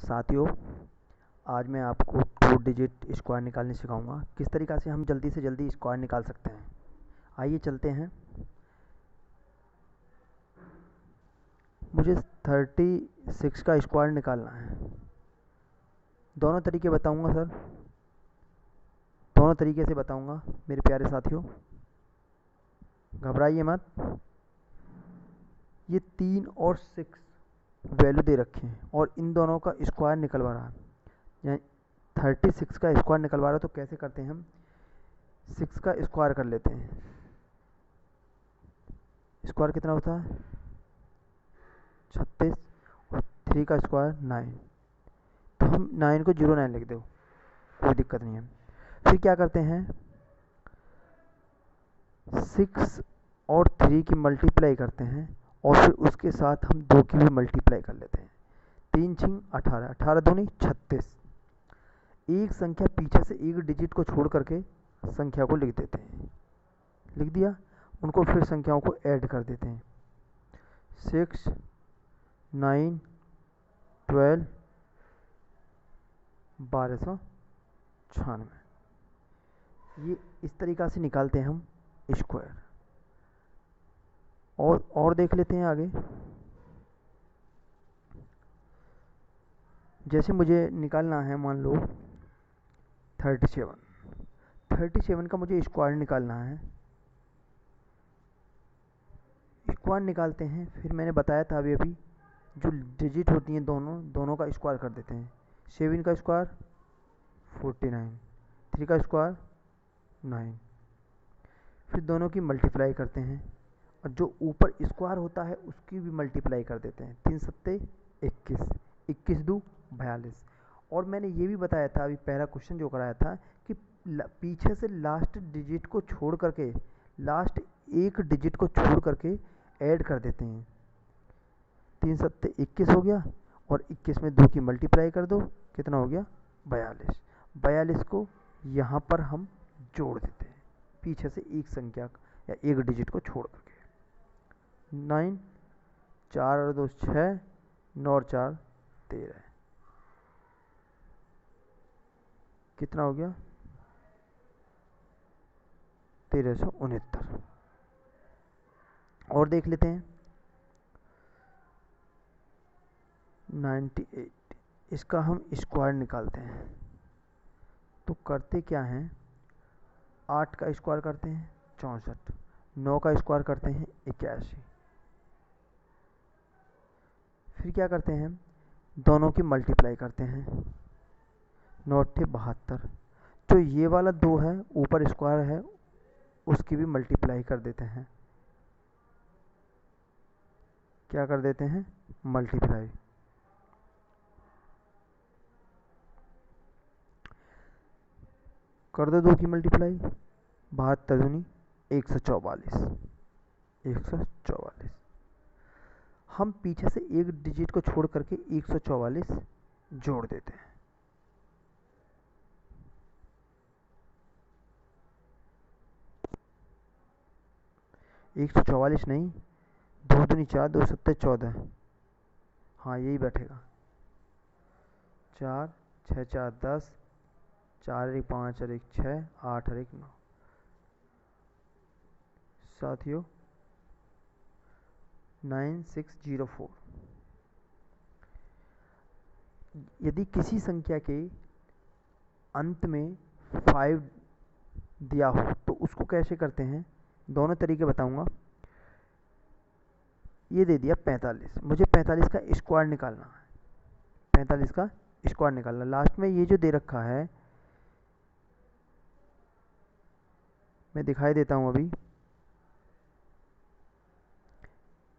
साथियों, आज मैं आपको 2 डिजिट स्क्वायर निकालने सिखाऊंगा। किस तरीक़ा से हम जल्दी से जल्दी स्क्वायर निकाल सकते हैं। आइए चलते हैं। मुझे 36 का स्क्वायर निकालना है। दोनों तरीके बताऊंगा सर, दोनों तरीके से बताऊंगा मेरे प्यारे साथियों, घबराइए मत। ये 3 और 6 वैल्यू दे रखे हैं और इन दोनों का स्क्वायर निकलवा रहा है, यानी 36 का स्क्वायर निकलवा रहा है। तो कैसे करते हैं हम, 6 का स्क्वायर कर लेते हैं। स्क्वायर कितना होता है 36 और 3 का स्क्वायर 9। तो हम 9 को 09 लिख दो, कोई दिक्कत नहीं है। फिर क्या करते हैं, 6 और 3 की मल्टीप्लाई करते हैं और फिर उसके साथ हम 2 की भी मल्टीप्लाई कर लेते हैं। 3 6 18, 18 दूनी 36। एक संख्या पीछे से एक डिजिट को छोड़ करके संख्या को लिख देते हैं। लिख दिया, उनको फिर संख्याओं को ऐड कर देते हैं। 6 9 12 1296। ये इस तरीक़ा से निकालते हैं हम स्क्वायर। और देख लेते हैं आगे। जैसे मुझे निकालना है, मान लो 37 का मुझे स्क्वायर निकालना है। स्क्वायर निकालते हैं, फिर मैंने बताया था अभी जो डिजिट होती हैं दोनों का स्क्वायर कर देते हैं। 7 का स्क्वायर 49, 3 का स्क्वायर 9। फिर दोनों की मल्टीप्लाई करते हैं और जो ऊपर स्क्वायर होता है उसकी भी मल्टीप्लाई कर देते हैं। 3 सत्ते 21, 21 दो 42। और मैंने ये भी बताया था अभी, पहला क्वेश्चन जो कराया था कि पीछे से लास्ट डिजिट को छोड़ करके, लास्ट एक डिजिट को छोड़ करके ऐड कर देते हैं। 3 सत्ते 21 हो गया और 21 में 2 की मल्टीप्लाई कर दो, कितना हो गया 42। 42 को यहाँ पर हम जोड़ देते हैं, पीछे से एक संख्या या एक डिजिट को छोड़ करके। 9 4 और 2 6, 9 और 4 13, कितना हो गया 1369। और देख लेते हैं 98, इसका हम स्क्वायर निकालते हैं। तो करते क्या हैं, 8 का स्क्वायर करते हैं 64, 9 का स्क्वायर करते हैं 81। फिर क्या करते हैं, दोनों की मल्टीप्लाई करते हैं। 9 8 72। जो ये वाला 2 है ऊपर स्क्वायर है, उसकी भी मल्टीप्लाई कर देते हैं। क्या कर देते हैं, मल्टीप्लाई। कर दो 2 की मल्टीप्लाई, 72 दूनी 144, 144। हम पीछे से एक डिजिट को छोड़ करके 144 जोड़ देते हैं। एक 144 नहीं, 2 दूनी 4, 2 सत्ते 14। हाँ यही बैठेगा। 4 6 4 10, 4 1 5 और 1 6, 8 और 1 9। साथियों 9604। यदि किसी संख्या के अंत में 5 दिया हो तो उसको कैसे करते हैं, दोनों तरीके बताऊंगा। ये दे दिया 45, मुझे 45 का स्क्वायर निकालना है। 45 का स्क्वायर निकालना, लास्ट में ये जो दे रखा है मैं दिखाई देता हूँ अभी।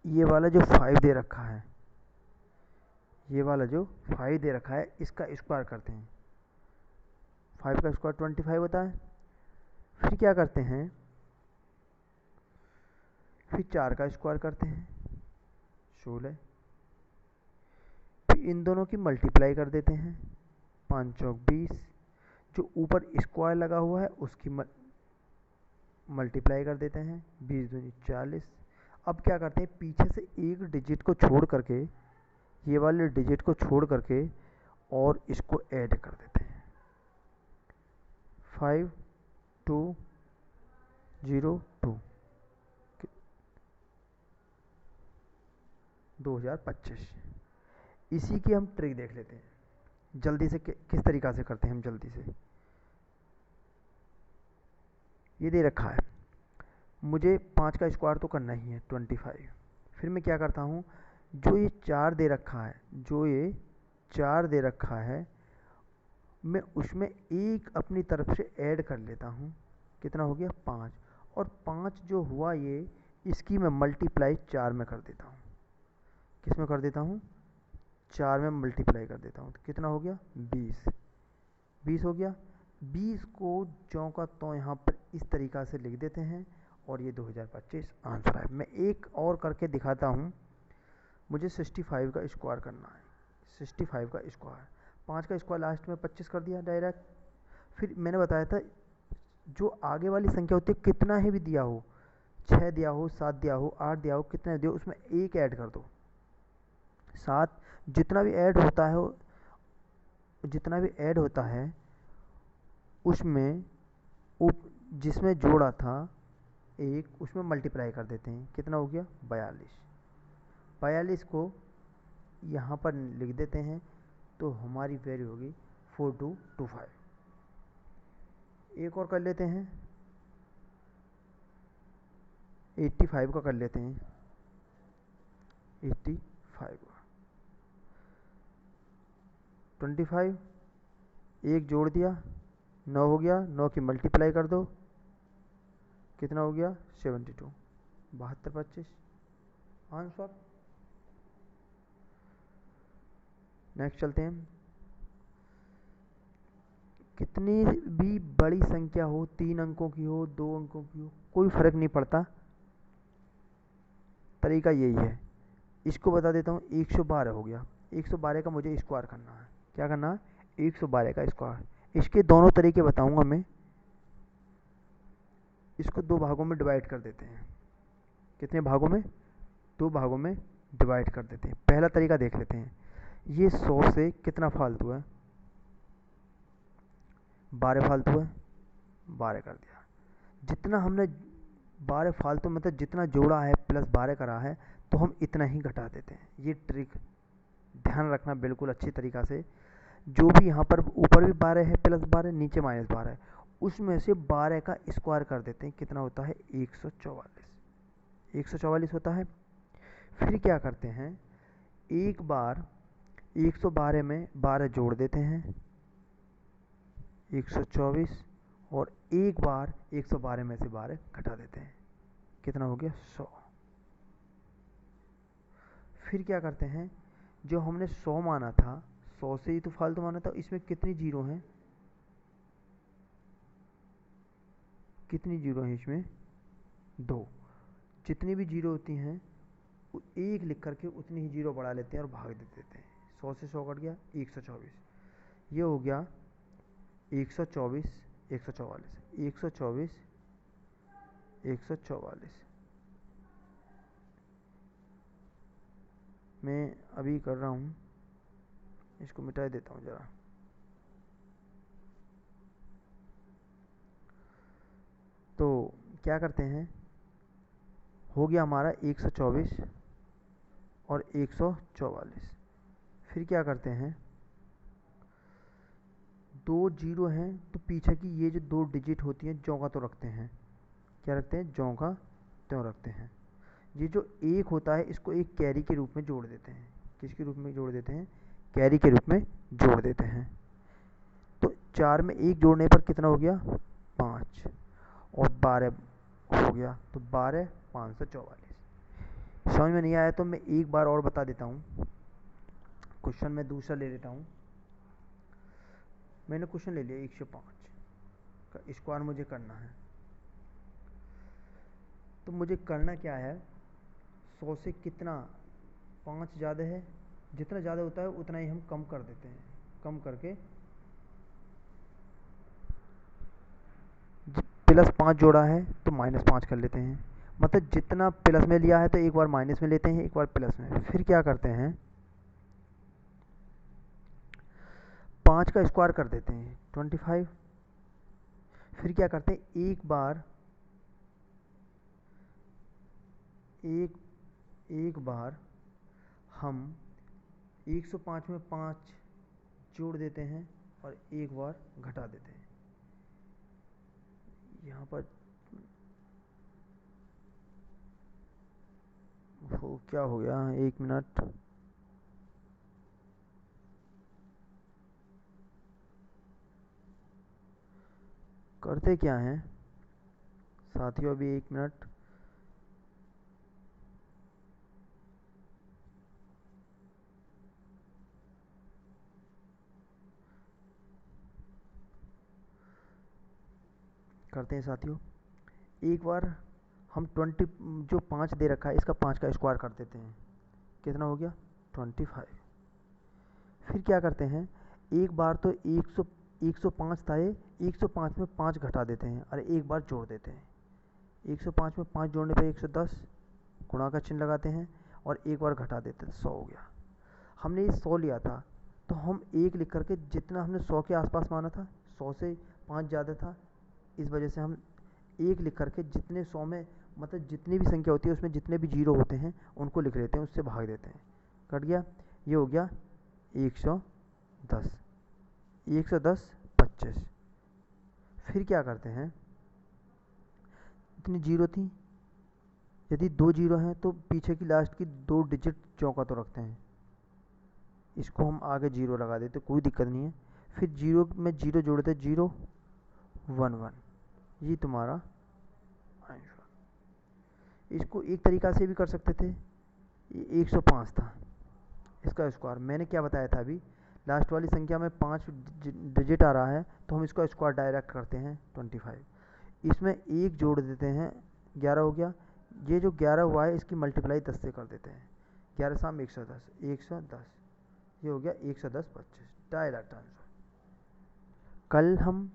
ये वाला जो 5 दे रखा है, ये वाला जो 5 दे रखा है, इसका स्क्वायर करते हैं। 5 का स्क्वायर 25 होता है। फिर क्या करते हैं, फिर 4 का स्क्वायर करते हैं 16। फिर इन दोनों की मल्टीप्लाई कर देते हैं, 5 चौक 20। जो ऊपर स्क्वायर लगा हुआ है उसकी मल्टीप्लाई कर देते हैं, 20 दूनी 40। अब क्या करते हैं, पीछे से एक डिजिट को छोड़ करके, ये वाले डिजिट को छोड़ करके और इसको ऐड कर देते हैं 5202 2025। इसी की हम ट्रिक देख लेते हैं जल्दी से, किस तरीक़ा से करते हैं हम जल्दी से। ये दे रखा है, मुझे 5 का स्क्वायर तो करना ही है 25। फिर मैं क्या करता हूँ, जो ये 4 दे रखा है मैं उसमें एक अपनी तरफ से ऐड कर लेता हूँ। कितना हो गया 5, और 5 जो हुआ ये इसकी मैं मल्टीप्लाई 4 में कर देता हूँ। किस में कर देता हूँ, 4 में मल्टीप्लाई कर देता हूँ। तो कितना हो गया 20 हो गया। 20 को ज्यों का त्यों यहाँ पर इस तरीक़ा से लिख देते हैं और ये 2025 आंसर है। मैं एक और करके दिखाता हूँ। मुझे 65 का स्क्वायर करना है, 65 का स्क्वायर, 5 का स्क्वायर लास्ट में 25 कर दिया डायरेक्ट। फिर मैंने बताया था जो आगे वाली संख्या होती है कितना ही भी दिया हो, 6 दिया हो, 7 दिया हो, 8 दिया हो, कितना दिया हो, उसमें एक ऐड कर दो। 7 जितना भी ऐड होता है उसमें जिसमें जोड़ा था एक, उसमें मल्टीप्लाई कर देते हैं। कितना हो गया 42 को यहाँ पर लिख देते हैं तो हमारी वैल्यू होगी 4225। एक और कर लेते हैं, 85 का कर लेते हैं, 85 का 25, एक जोड़ दिया 9 हो गया, 9 की मल्टीप्लाई कर दो, कितना हो गया 72, 7225 आंसर। नेक्स्ट चलते हैं। कितनी भी बड़ी संख्या हो, 3 अंकों की हो, 2 अंकों की हो, कोई फर्क नहीं पड़ता, तरीका यही है। इसको बता देता हूँ, 112 हो गया। 112 का मुझे स्क्वायर करना है। क्या करना है 112 का स्क्वायर। इसके दोनों तरीके बताऊंगा मैं। इसको 2 भागों में डिवाइड कर देते हैं। कितने भागों में, 2 भागों में डिवाइड कर देते हैं। पहला तरीका देख लेते हैं। ये 100 से कितना फालतू है, 12 फालतू है, 12 कर दिया। जितना हमने 12 फालतू मतलब जितना जोड़ा है प्लस 12 करा है तो हम इतना ही घटा देते हैं। ये ट्रिक ध्यान रखना बिल्कुल अच्छी तरीक़ा से। जो भी यहाँ पर ऊपर भी 12 है प्लस 12, नीचे माइनस 12 है, उसमें से 12 का स्क्वायर कर देते हैं। कितना होता है 144 होता है। फिर क्या करते हैं, एक बार 112 में 12 जोड़ देते हैं 124, और एक बार 112 में से 12 घटा देते हैं। कितना हो गया 100। फिर क्या करते हैं, जो हमने 100 माना था, 100 से ही तो फालतू माना था, इसमें कितनी जीरो हैं, कितनी जीरो हैं इसमें 2। जितनी भी जीरो होती हैं एक लिख करके उतनी ही जीरो बढ़ा लेते हैं और भाग दे देते हैं। 100 से 100 कट गया 124। ये हो गया 124 144। मैं अभी कर रहा हूँ, इसको मिटा देता हूँ ज़रा। तो क्या करते हैं, हो गया हमारा 124 और 144। फिर क्या करते हैं, 2 जीरो हैं तो पीछे की ये जो 2 डिजिट होती हैं ज्यों का तो रखते हैं। क्या रखते हैं, ज्यों का त्यों रखते हैं। ये जो 1 होता है इसको एक कैरी के रूप में जोड़ देते हैं। किसके रूप में जोड़ देते हैं, कैरी के रूप में जोड़ देते हैं। तो 4 में 1 जोड़ने पर कितना हो गया 5, और 12 हो गया तो 12 544। समझ में नहीं आया तो मैं एक बार और बता देता हूँ। क्वेश्चन मैं दूसरा ले लेता हूँ। मैंने क्वेश्चन ले लिया 105 का स्क्वायर मुझे करना है। तो मुझे करना क्या है, 100 से कितना 5 ज़्यादा है, जितना ज़्यादा होता है उतना ही हम कम कर देते हैं। कम करके प्लस 5 जोड़ा है तो -5 कर लेते हैं। मतलब जितना प्लस में लिया है तो एक बार माइनस में लेते हैं, एक बार प्लस में। फिर क्या करते हैं, 5 का स्क्वायर कर देते हैं 25। फिर क्या करते हैं, एक बार हम 105 में 5 जोड़ देते हैं और एक बार घटा देते हैं। यहाँ पर वो क्या हो गया, 1 मिनट। करते क्या हैं साथियों, अभी 1 मिनट। करते हैं साथियों, एक बार हम 20 जो 5 दे रखा है इसका 5 का स्क्वायर कर देते हैं। कितना हो गया 25। फिर क्या करते हैं, एक बार तो 105 था ये, 105 में 5 घटा देते हैं और एक बार जोड़ देते हैं। 105 में 5 जोड़ने पे 110, गुणा का चिन्ह लगाते हैं और एक बार घटा देते हैं, 100 हो गया। हमने ये 100 लिया था तो हम 1 लिख करके, जितना हमने 100 के आसपास माना था, 100 से 5 ज़्यादा था, इस वजह से हम 1 लिख करके जितने 100 में, मतलब जितनी भी संख्या होती है उसमें जितने भी जीरो होते हैं उनको लिख लेते हैं, उससे भाग देते हैं। कट गया, ये हो गया 110। 110 25। फिर क्या करते हैं, इतनी जीरो थी, यदि 2 जीरो हैं तो पीछे की लास्ट की 2 डिजिट चौका तो रखते हैं, इसको हम आगे जीरो लगा देते, कोई दिक्कत नहीं है। फिर जीरो में जीरो जोड़ते, 0 1 1, ये तुम्हारा आंसर। इसको एक तरीका से भी कर सकते थे, ये 105 था, इसका स्क्वायर मैंने क्या बताया था अभी, लास्ट वाली संख्या में 5 डिजिट आ रहा है तो हम इसका स्क्वायर डायरेक्ट करते हैं 25। इसमें 1 जोड़ देते हैं, 11 हो गया। ये जो 11 हुआ है इसकी मल्टीप्लाई 10 से कर देते हैं, 11 शाम 110, 110, ये हो गया 110 25, डायरेक्ट आंसर। कल हम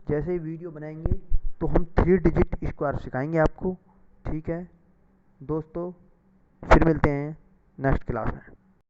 जैसे ही वीडियो बनाएंगे तो हम 3 डिजिट स्क्वायर सिखाएंगे आपको, ठीक है दोस्तों। फिर मिलते हैं नेक्स्ट क्लास में।